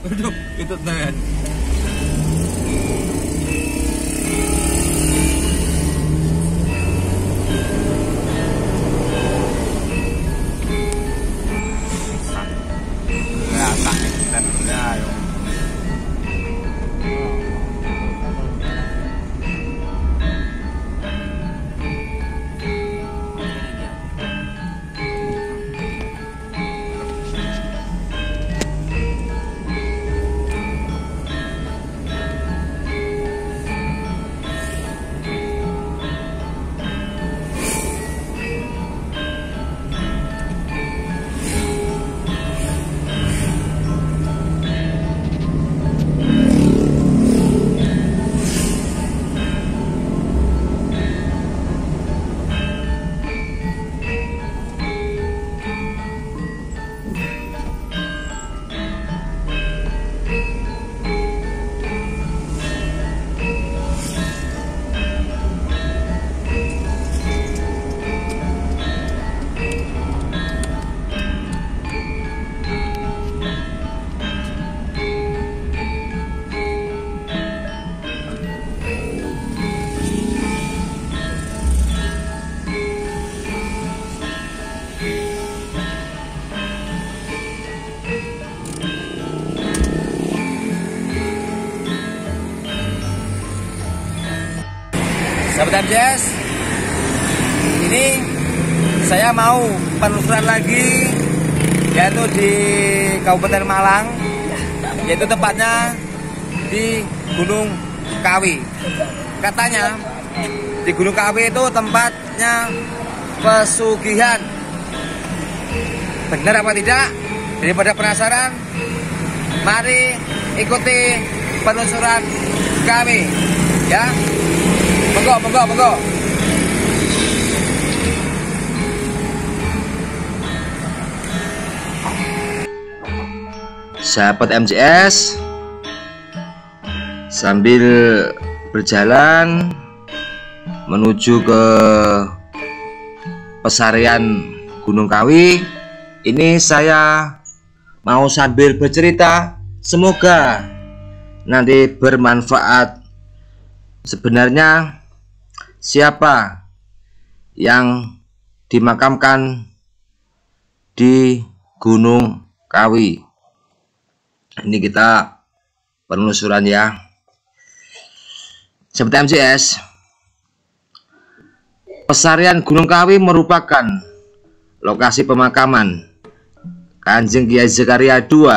Aduh, itu tangan. Sahabat MJS, ini saya mau penelusuran lagi, yaitu di Kabupaten Malang, yaitu tepatnya di Gunung Kawi. Katanya di Gunung Kawi itu tempatnya pesugihan. Benar apa tidak? Daripada penasaran, mari ikuti penelusuran kami, ya. Monggo. Sahabat MJS, sambil berjalan menuju ke pesarian Gunung Kawi, ini saya mau sambil bercerita, semoga nanti bermanfaat. Sebenarnya siapa yang dimakamkan di Gunung Kawi? Ini kita penelusuran ya. Sahabat MJS, pesarian Gunung Kawi merupakan lokasi pemakaman Kanjeng Kiai Zakaria II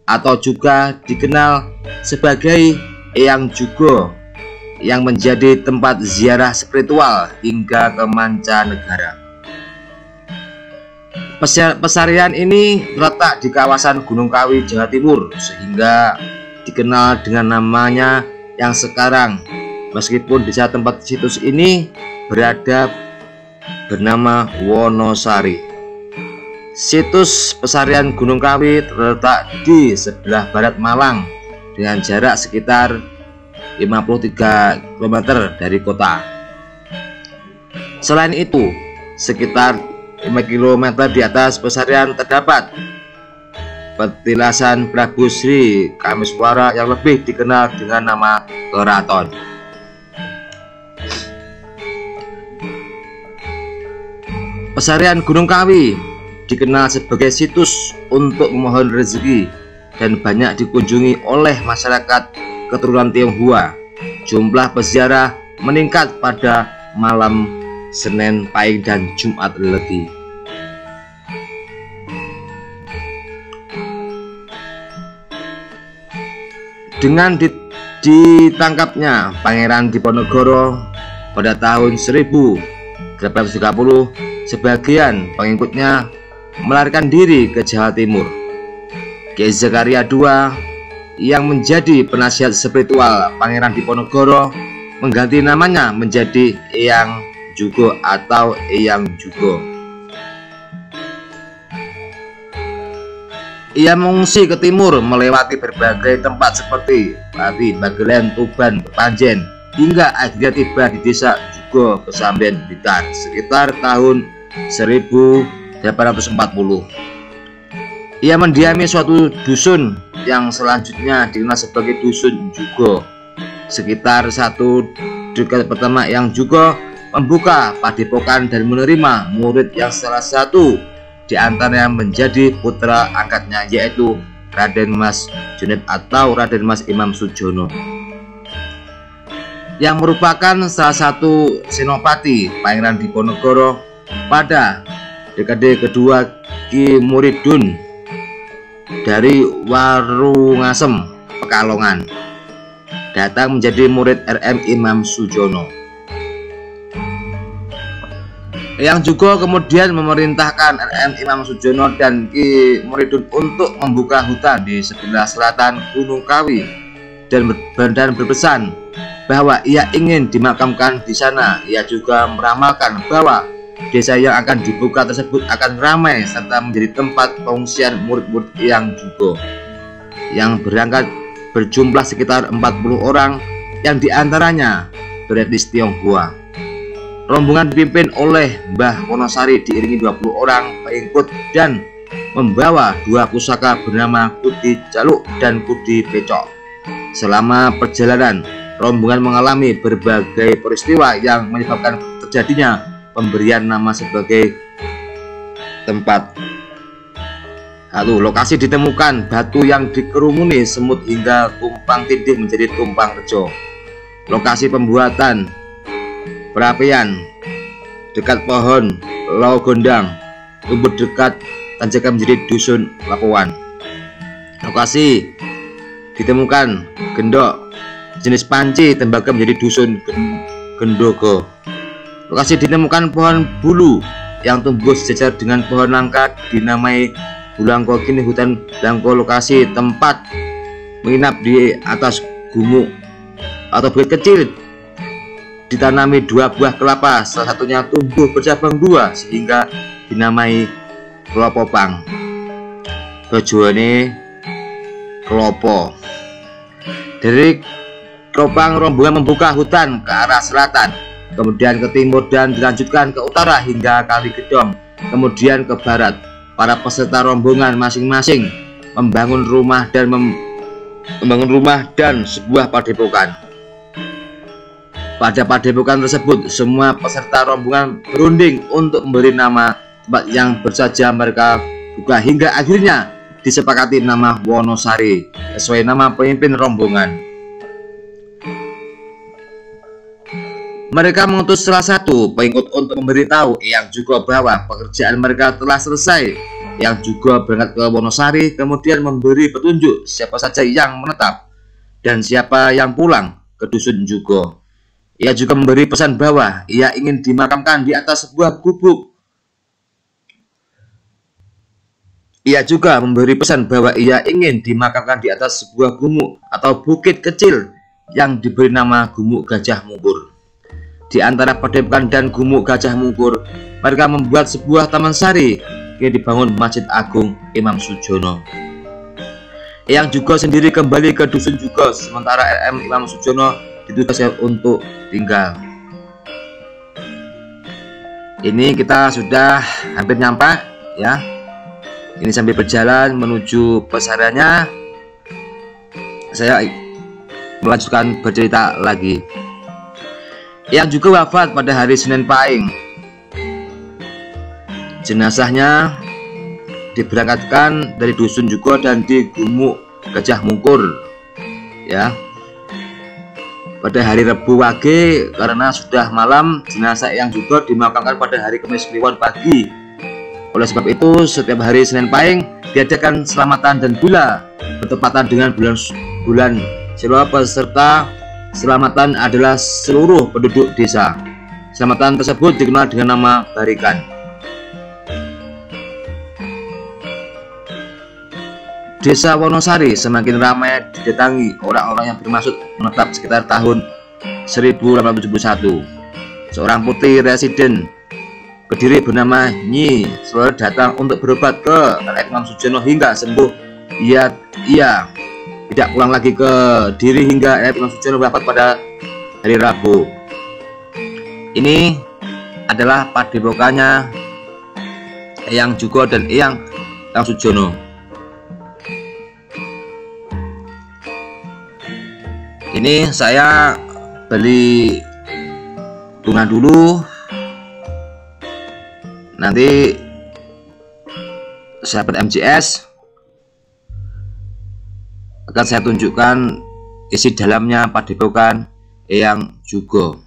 atau juga dikenal sebagai Eyang Jugo, yang menjadi tempat ziarah spiritual hingga ke mancanegara. Pesarian ini terletak di kawasan Gunung Kawi, Jawa Timur, sehingga dikenal dengan namanya yang sekarang, meskipun di saat tempat situs ini berada bernama Wonosari. Situs pesarian Gunung Kawi terletak di sebelah barat Malang dengan jarak sekitar 53 km dari kota. Selain itu, sekitar 5 km di atas pesarian terdapat petilasan Prabu Sri Kamiswara yang lebih dikenal dengan nama Keraton. Pesarian Gunung Kawi dikenal sebagai situs untuk memohon rezeki dan banyak dikunjungi oleh masyarakat keturunan Tionghoa. Jumlah peziarah meningkat pada malam Senin Pahing dan Jumat Legi. Dengan ditangkapnya Pangeran Diponegoro pada tahun 1830, sebagian pengikutnya melarikan diri ke Jawa Timur. Kiai Zakaria II yang menjadi penasihat spiritual Pangeran Diponegoro mengganti namanya menjadi Eyang Jugo atau Eyang Jugo. Ia mengungsi ke timur melewati berbagai tempat seperti Pati, Bagelen, Tuban, Panjen, hingga akhirnya tiba di desa Jugo, Kesamben, Blitar sekitar tahun 1840. Ia mendiami suatu dusun yang selanjutnya dikenal sebagai Dusun Jugo. Sekitar 1 dekade pertama yang juga membuka padepokan dan menerima murid yang salah satu di antaranya menjadi putra angkatnya, yaitu Raden Mas Juned atau Raden Mas Imam Sujono, yang merupakan salah satu senopati Pangeran Diponegoro pada dekade kedua. Ki Muridun dari Warungasem, Pekalongan, datang menjadi murid RM Imam Sujono, yang juga kemudian memerintahkan RM Imam Sujono dan Ki Muridun untuk membuka hutan di sebelah selatan Gunung Kawi dan berpesan bahwa ia ingin dimakamkan di sana. Ia juga meramalkan bahwa desa yang akan dibuka tersebut akan ramai serta menjadi tempat pengungsian murid-murid Eyang Jugo yang berangkat berjumlah sekitar 40 orang, yang diantaranya beretnis Tionghoa. Rombongan dipimpin oleh Mbah Wonosari diiringi 20 orang pengikut dan membawa 2 pusaka bernama Kudi Jaluk dan Kudi Pecok. Selama perjalanan, rombongan mengalami berbagai peristiwa yang menyebabkan terjadinya pemberian nama sebagai tempat. Lalu lokasi ditemukan batu yang dikerumuni semut hingga tumpang tindih menjadi tumpang rejo. Lokasi pembuatan perapian dekat pohon lau gondang, tumbuh dekat tanjakan menjadi Dusun Lapuan. Lokasi ditemukan gendok jenis panci tembaga menjadi Dusun Gendogo. Lokasi ditemukan pohon bulu yang tumbuh sejajar dengan pohon nangka dinamai Bulangko, kini hutan Bulangko. Lokasi tempat menginap di atas gumuk atau bukit kecil ditanami 2 buah kelapa, salah satunya tumbuh bercabang 2 sehingga dinamai Kelopopang. Tujuannya kelopo. Dari Kelopang rombongan membuka hutan ke arah selatan, kemudian ke timur dan dilanjutkan ke utara hingga Kali Gedong, kemudian ke barat. Para peserta rombongan masing-masing membangun rumah dan sebuah padepokan. Pada padepokan tersebut, semua peserta rombongan berunding untuk memberi nama tempat yang bersaja mereka buka, hingga akhirnya disepakati nama Wonosari sesuai nama pemimpin rombongan. Mereka mengutus salah satu pengikut untuk memberitahu Eyang Jugo bahwa pekerjaan mereka telah selesai. Eyang Jugo berangkat ke Wonosari, kemudian memberi petunjuk siapa saja yang menetap dan siapa yang pulang ke Dusun Jugo. Ia juga memberi pesan bahwa ia ingin dimakamkan di atas sebuah gubuk. Ia juga memberi pesan bahwa ia ingin dimakamkan di atas sebuah gumuk atau bukit kecil yang diberi nama Gumuk Gajah Mungkur. Di antara padepokan dan Gumuk Gajah Mungkur, mereka membuat sebuah taman sari yang dibangun Masjid Agung Imam Sujono. Eyang Jugo sendiri kembali ke Dusun Jugo, sementara RM Imam Sujono ditugaskan untuk tinggal. Ini kita sudah hampir nyampe ya. Ini sambil berjalan menuju pesariannya, saya melanjutkan bercerita lagi. Yang juga wafat pada hari Senin Pahing. Jenazahnya diberangkatkan dari Dusun Jugo dan di Gumuk Gajah Mungkur ya. Pada hari Rebu Wage, karena sudah malam, jenazah yang juga dimakamkan pada hari Kamis Kliwon pagi. Oleh sebab itu, setiap hari Senin Pahing diadakan selamatan dan bila bertepatan dengan bulan Silo, peserta selamatan adalah seluruh penduduk desa. Selamatan tersebut dikenal dengan nama barikan. Desa Wonosari semakin ramai didatangi orang-orang yang bermaksud menetap sekitar tahun 1871. Seorang putri residen Kediri bernama Nyi selalu datang untuk berobat ke Imam Sujono hingga sembuh. Ia tidak pulang lagi ke Kediri hingga Imam Sujono wafat pada hari Rabu. Ini adalah padepokannya Eyang Jugo dan Eyang Sujono. Ini saya beli bunga dulu, nanti sahabat MCS akan saya tunjukkan isi dalamnya Padepokan Eyang Jugo.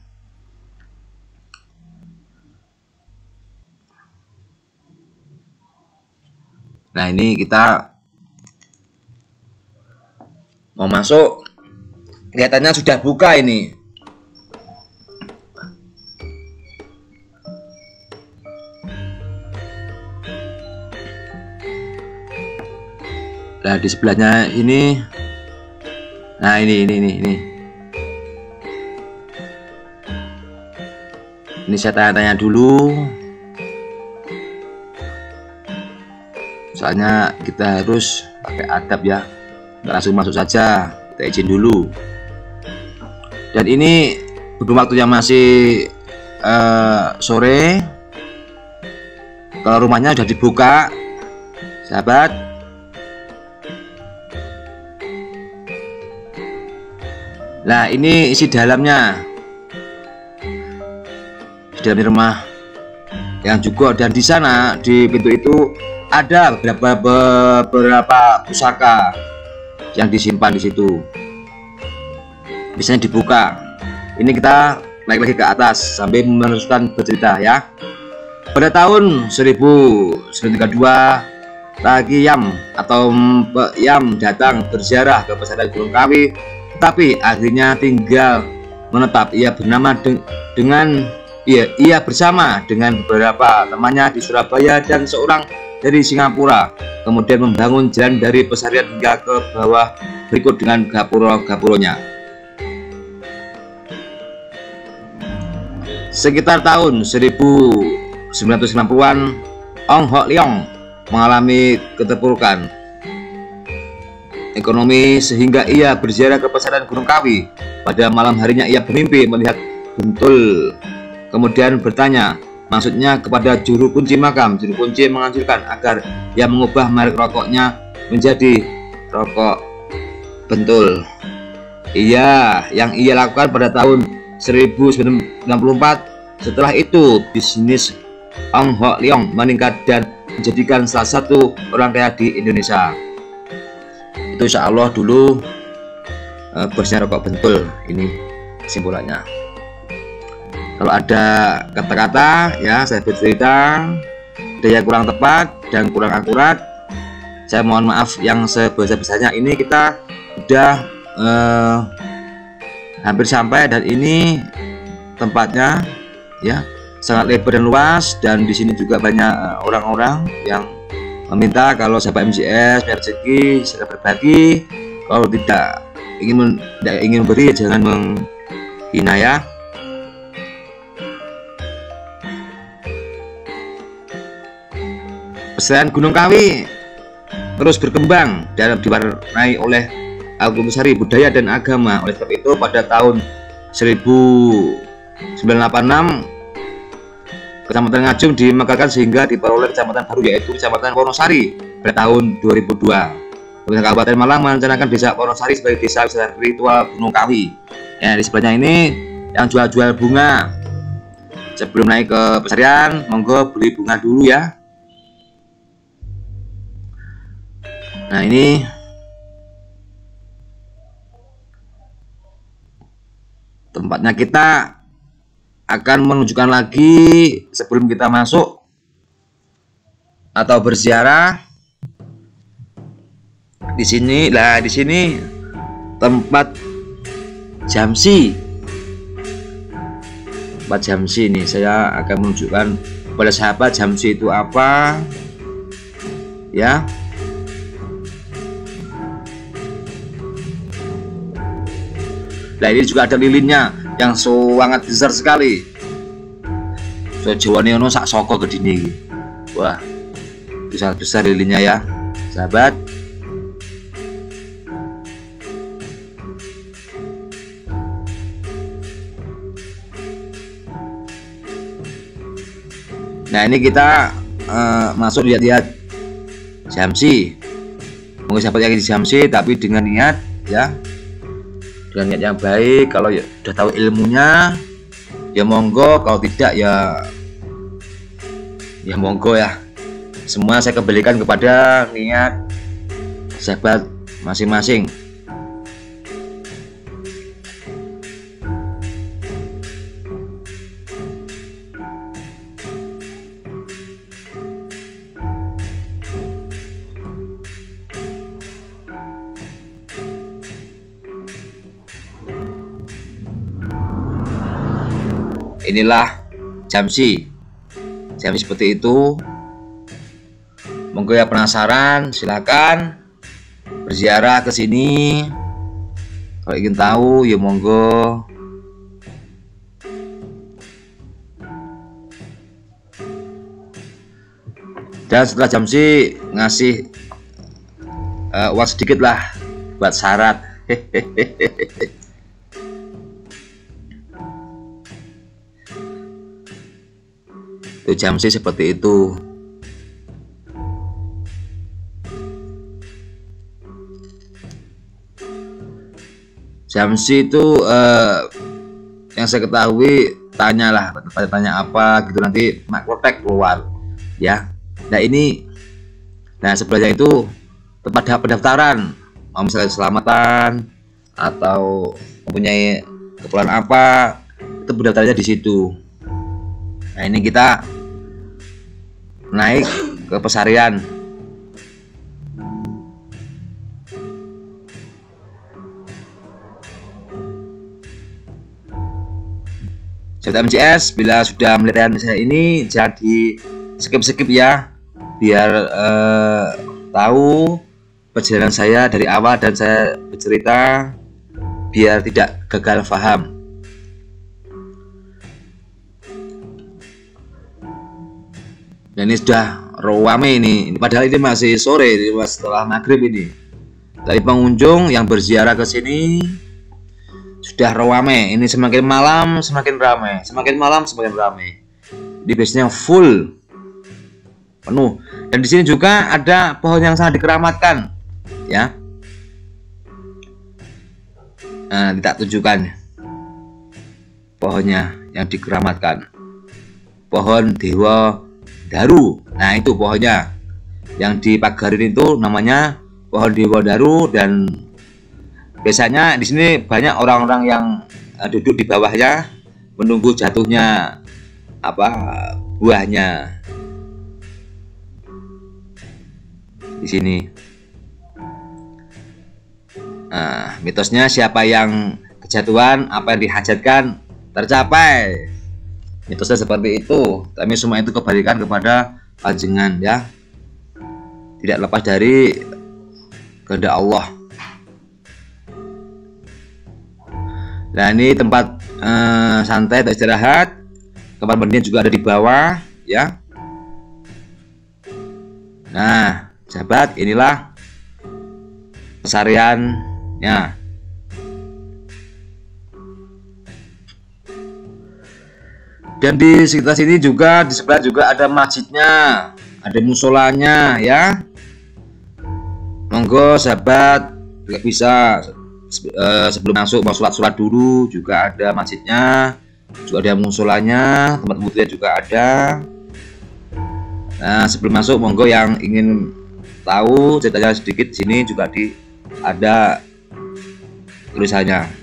Nah, ini kita mau masuk, kelihatannya sudah buka ini. Nah, di sebelahnya ini, nah ini saya tanya-tanya dulu, soalnya kita harus pakai adab ya, nggak langsung masuk saja, kita izin dulu. Dan ini berhubung waktu yang masih sore, kalau rumahnya sudah dibuka, sahabat. Nah, ini isi dalamnya, di dalam rumah yang juga, dan di sana di pintu itu ada beberapa pusaka yang disimpan di situ. Biasanya dibuka. Ini kita naik lagi ke atas sambil meneruskan bercerita ya. Pada tahun 1932, Taki Yam atau Mpek Yam datang berziarah ke pesantren Gunung Kawi, tapi akhirnya tinggal menetap. Ia bersama dengan beberapa temannya di Surabaya dan seorang dari Singapura. Kemudian membangun jalan dari Pesarian hingga ke bawah berikut dengan gapura-gapuronya. Sekitar tahun 1990-an, Ong Hok Leong mengalami keterpurukan ekonomi sehingga ia berziarah ke pesantren Gunung Kawi. Pada malam harinya ia bermimpi melihat bentul, kemudian bertanya maksudnya kepada juru kunci makam. Juru kunci menganjurkan agar ia mengubah merek rokoknya menjadi rokok bentul. Yang ia lakukan pada tahun 1994. Setelah itu bisnis Ong Hok Leong meningkat dan menjadikan salah satu orang kaya di Indonesia. Itu insya Allah dulu bosnya rokok bentul. Ini kesimpulannya. Kalau ada kata-kata ya saya bercerita ada yang kurang tepat dan kurang akurat, saya mohon maaf yang sebesar-besarnya. Ini kita udah hampir sampai, dan ini tempatnya ya sangat lebar dan luas, dan di sini juga banyak orang-orang yang meminta kalau sahabat MCS rezeki segera berbagi, kalau tidak ingin beri jangan menghina ya. Pesantren Gunung Kawi terus berkembang dan diwarnai oleh akulturasi budaya dan agama. Oleh sebab itu pada tahun 1986 Kecamatan Ngajum dimekarkan sehingga diperoleh kecamatan baru, yaitu Kecamatan Wonosari pada tahun 2002. Pemerintah Kabupaten Malang merencanakan desa Wonosari sebagai desa wisata ritual Gunung Kawi. Ya, di sebelahnya ini yang jual-jual bunga. Sebelum naik ke pesarian, monggo beli bunga dulu ya. Nah, ini tempatnya. Kita akan menunjukkan lagi sebelum kita masuk atau berziarah di sini. Lah, di sini tempat jamsi. Tempat jamsi ini saya akan menunjukkan kepada sahabat jamsi itu apa ya. Nah, ini juga ada lilinnya yang sangat besar sekali. So Jawane ono sak soko gedine iki. Wah, itu sangat besar lilinnya ya, sahabat. Nah, ini kita masuk lihat-lihat jamsi. Mungkin sahabat yang di jamsi tapi dengan niat ya. dengan niat yang baik. Kalau ya udah tahu ilmunya ya monggo, kalau tidak ya monggo ya. Semua saya kembalikan kepada niat sahabat masing-masing. Inilah jamsi seperti itu. Monggo ya penasaran, silakan berziarah ke sini. Kalau ingin tahu ya monggo. Dan setelah jamsi ngasih uang sedikit lah buat syarat. Itu jamsi seperti itu. Jamsi itu yang saya ketahui, tanya apa gitu, nanti makrotek keluar ya. Nah ini, nah sebelahnya itu tempat pendaftaran, mau misalnya keselamatan atau mempunyai keperluan apa, itu pendaftarannya di situ. Nah ini kita naik ke pesarian. Sahabat MCS, bila sudah melihat saya ini jangan di skip ya, biar tahu perjalanan saya dari awal dan saya bercerita, biar tidak gagal paham. Dan ini sudah rame ini, padahal ini masih sore, setelah maghrib ini. Dari pengunjung yang berziarah ke sini sudah rame. Ini semakin malam semakin ramai, semakin malam semakin ramai. Di base-nya full, penuh. Dan di sini juga ada pohon yang sangat dikeramatkan, ya. Nah, tidak tunjukkan pohonnya yang dikeramatkan. Pohon Dewa Daru. Nah itu pohonnya yang dipagarin itu namanya pohon Dewa Daru. Dan biasanya di sini banyak orang-orang yang duduk di bawahnya menunggu jatuhnya buahnya di sini. Nah, mitosnya siapa yang kejatuhan, apa yang dihajatkan tercapai. Mitosnya seperti itu. Tapi semua itu kebalikan kepada panjenengan ya. Tidak lepas dari kehendak Allah. Nah ini tempat santai atau istirahat. Kamar mandinya juga ada di bawah ya. Nah sahabat, inilah pesariannya. Dan di sekitar sini juga, di sebelah juga ada masjidnya, ada musolanya ya. Monggo sahabat, juga bisa sebelum masuk mau sholat dulu, juga ada masjidnya, juga ada musolanya, tempat wudhunya juga ada. Nah sebelum masuk monggo yang ingin tahu ceritanya sedikit, di sini juga ada tulisannya.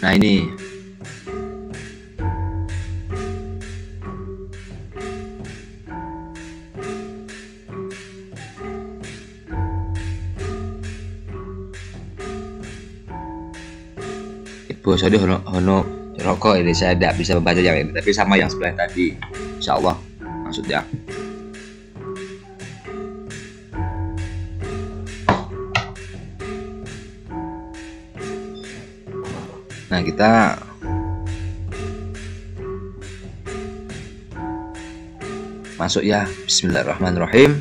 Nah ini Ibu Sodi Hono rokok ini, saya tidak bisa membaca yang ini, tapi sama yang sebelah tadi, insya Allah maksudnya. Nah kita masuk ya. Bismillahirrahmanirrahim.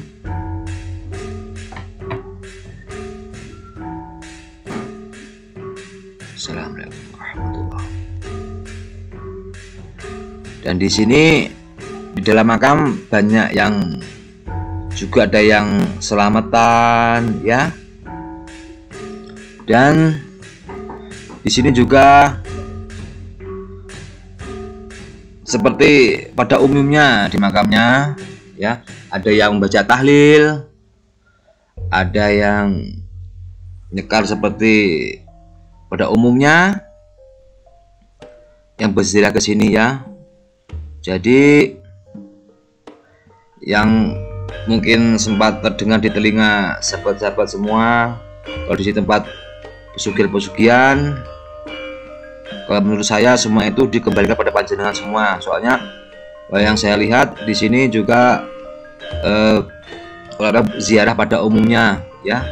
Assalamualaikum warahmatullahi wabarakatuh. Dan di sini di dalam makam banyak yang juga ada yang selamatan ya. Dan di sini juga seperti pada umumnya di makamnya ya, ada yang membaca tahlil, ada yang nyekar seperti pada umumnya yang berziarah ke sini ya. Jadi yang mungkin sempat terdengar di telinga sahabat-sahabat semua, kalau di tempat pesugihan, kalau menurut saya semua itu dikembalikan pada panjenengan semua. Soalnya yang saya lihat di sini juga kalau ada ziarah pada umumnya ya.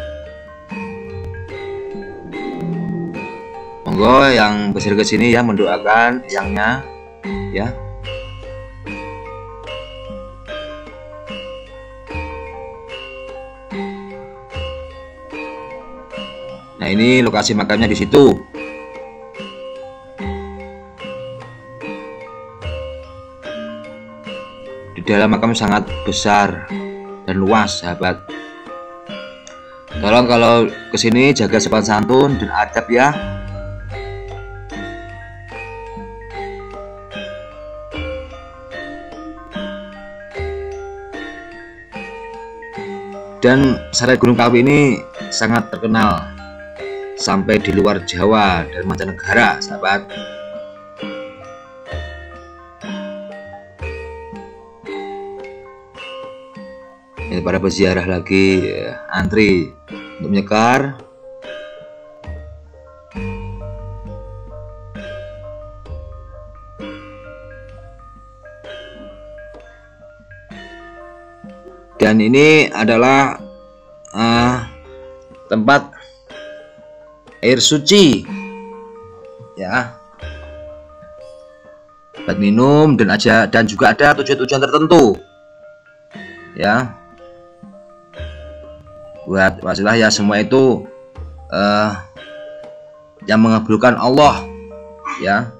Monggo yang berziarah ke sini ya, mendoakan yangnya ya. Nah, ini lokasi makamnya di situ. Di dalam makam sangat besar dan luas, sahabat. Tolong kalau kesini jaga sopan santun dan adab ya. Dan Sarai Gunung Kawi ini sangat terkenal sampai di luar Jawa dan mancanegara, sahabat. Ini para peziarah lagi antri untuk menyekar. Dan ini adalah tempat air suci ya, buat minum dan juga ada tujuan-tujuan tertentu ya, buat wasilah ya. Semua itu yang mengabulkan Allah ya.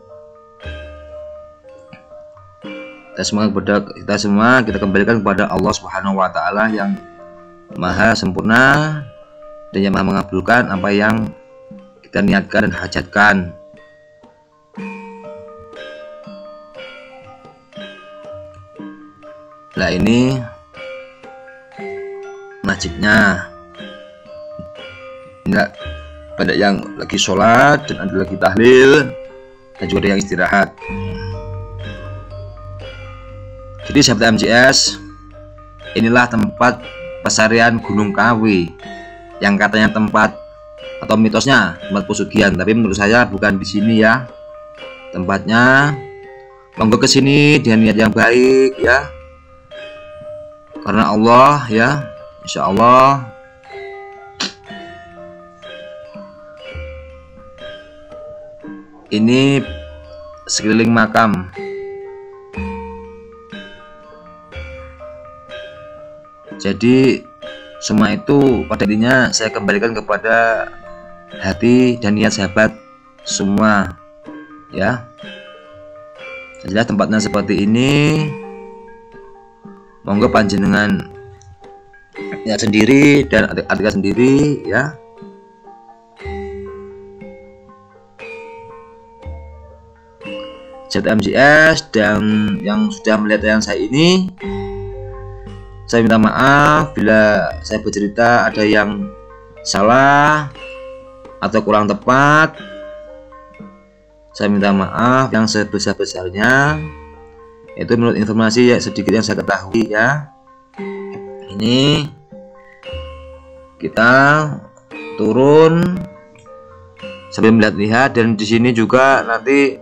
Kita semua kita kembalikan kepada Allah Subhanahu wa Ta'ala yang maha sempurna dan yang maha mengabulkan apa yang kita niatkan dan hajatkan. Nah, ini masjidnya. Enggak, ada yang lagi sholat dan ada lagi tahlil dan juga ada yang istirahat. Jadi sahabat MJS, inilah tempat pesarian Gunung Kawi yang katanya tempat atau mitosnya tempat pesugihan, tapi menurut saya bukan di sini ya tempatnya. Monggo ke sini dengan niat yang baik ya, karena Allah ya, insya Allah. Ini sekeliling makam. Jadi semua itu pada intinya saya kembalikan kepada hati dan niat sahabat semua ya. Jelas tempatnya seperti ini. Monggo panjenengan lihat sendiri dan artikan sendiri ya. ZMJS dan yang sudah melihat yang saya ini, saya minta maaf bila saya bercerita ada yang salah atau kurang tepat. Saya minta maaf yang sebesar-besarnya. Itu menurut informasi ya sedikit yang saya ketahui ya. Ini kita turun sambil melihat-lihat, dan di sini juga nanti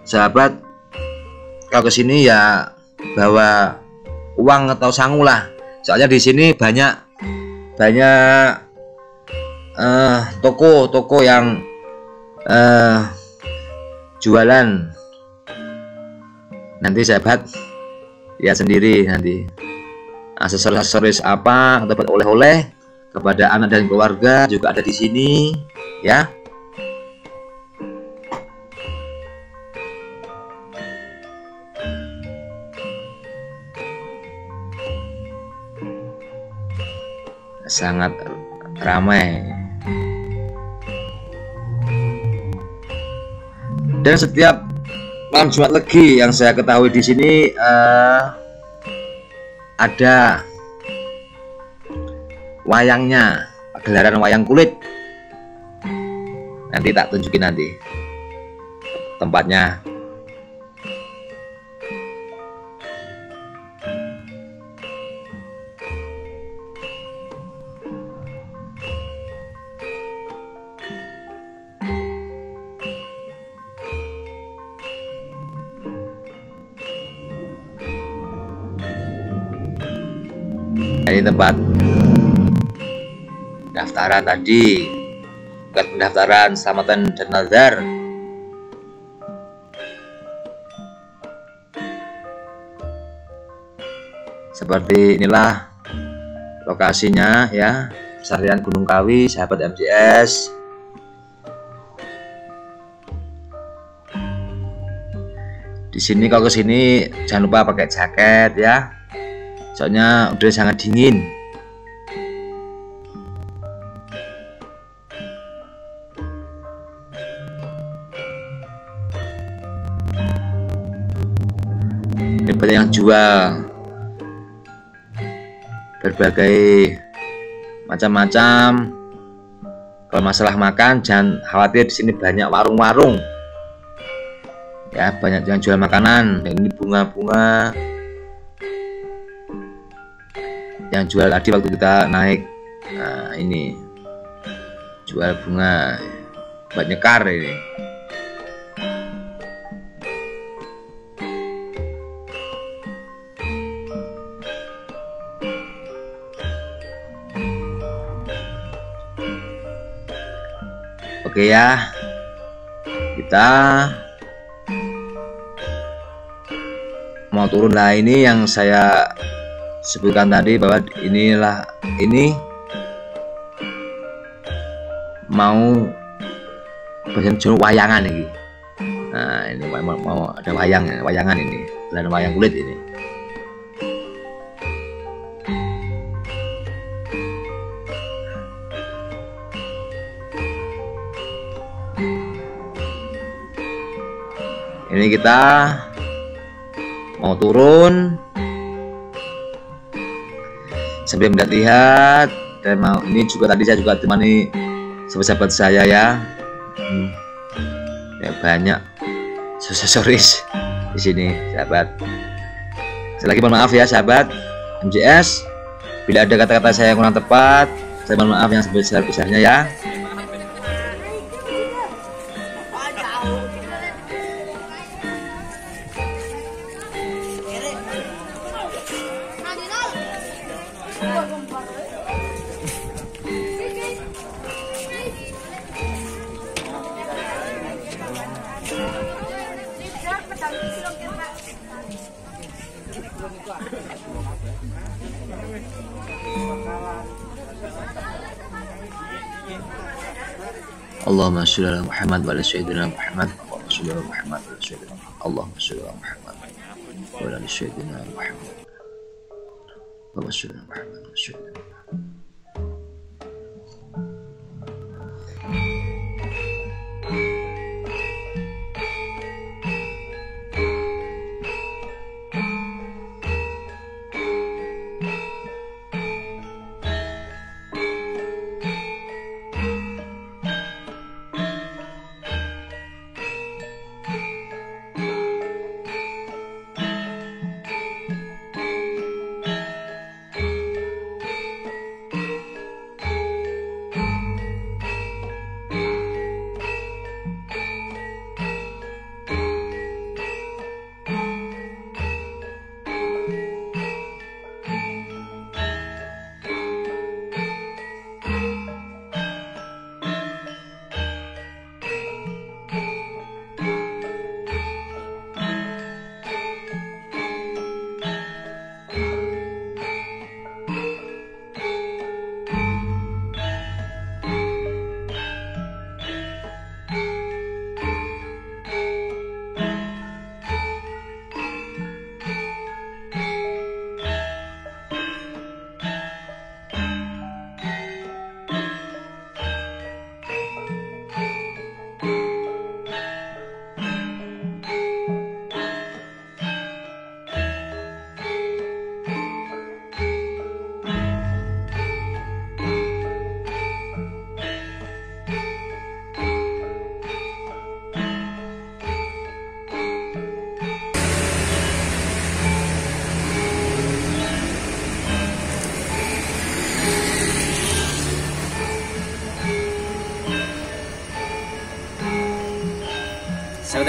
sahabat kalau kesini ya bawa uang atau sangu lah. Soalnya di sini banyak toko-toko yang jualan. Nanti sahabat lihat sendiri nanti aksesoris apa atau oleh-oleh kepada anak dan keluarga juga ada di sini ya. sangat ramai. Dan setiap malam Jumat Legi yang saya ketahui di sini ada wayangnya, gelaran wayang kulit. Nanti tak tunjukin nanti tempatnya. Ini tempat pendaftaran tadi, bukan pendaftaran, selamatan dan nazar. Seperti inilah lokasinya ya, Pesarian Gunung Kawi, sahabat MJS. Di sini kalau kesini jangan lupa pakai jaket ya, soalnya udah sangat dingin. Ini banyak yang jual berbagai macam-macam. Kalau masalah makan jangan khawatir, di sini banyak warung-warung ya, banyak yang jual makanan. Ini bunga-bunga yang jual tadi waktu kita naik. Nah, ini jual bunga buat nyekar ini. Oke ya, kita mau turun. Nah, ini yang saya sebutkan tadi bahwa ini mau bagian juru wayangan ini. Nah, ini mau ada wayangan ini, dan wayang kulit ini. Ini kita mau turun sambil melihat, dan mau ini juga tadi saya juga temani sahabat-sahabat saya ya. Ya banyak aksesoris di sini sahabat. Sekali lagi mohon maaf ya sahabat MJS, bila ada kata-kata saya yang kurang tepat, saya mohon maaf yang sebesar-besarnya ya. Allahumma sholli ala Muhammad wa ala sayyidina Muhammad. Allahumma sholli ala Muhammad wa ala sayyidina Muhammad. Allahumma sholli ala Muhammad wa ala sayyidina Muhammad. Allahumma sholli ala Muhammad wa ala sayyidina Muhammad.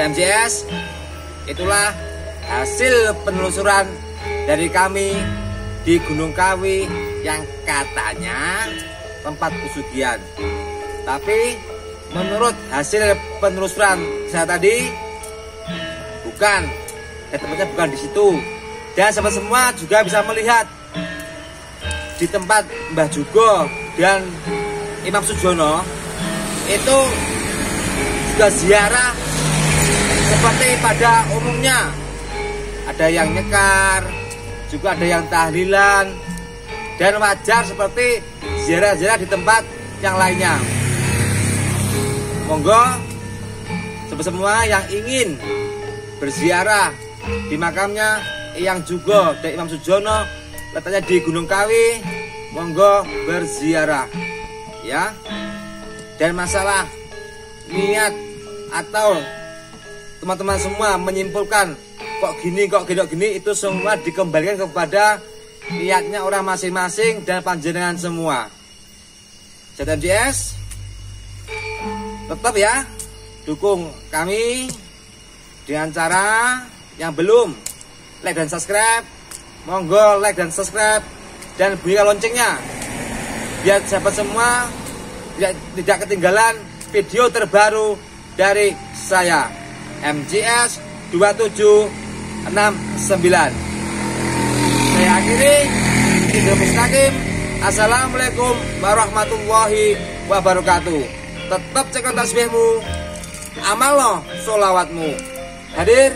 MJS, itulah hasil penelusuran dari kami di Gunung Kawi yang katanya tempat pesugihan. Tapi menurut hasil penelusuran saya tadi, bukan, tempatnya bukan di situ. Dan sahabat semua juga bisa melihat di tempat Mbah Jugo dan Imam Sujono itu juga ziarah seperti pada umumnya. Ada yang nyekar, juga ada yang tahlilan, dan wajar seperti ziarah-ziarah di tempat yang lainnya. Monggo semua yang ingin berziarah di makamnya Eyang Jugo dan Imam Sujono, letaknya di Gunung Kawi, monggo berziarah ya. Dan masalah niat atau teman-teman semua menyimpulkan kok gini itu semua dikembalikan kepada niatnya orang masing-masing dan panjenengan semua. MJS tetap ya dukung kami dengan cara yang belum like dan subscribe, monggo like dan subscribe dan bunyikan loncengnya biar sahabat semua tidak ketinggalan video terbaru dari saya MJS 2769. Saya akhiri video mustaqim. Assalamualaikum warahmatullahi wabarakatuh. Tetap cekal tasbihmu, amal lo sholawatmu. Hadir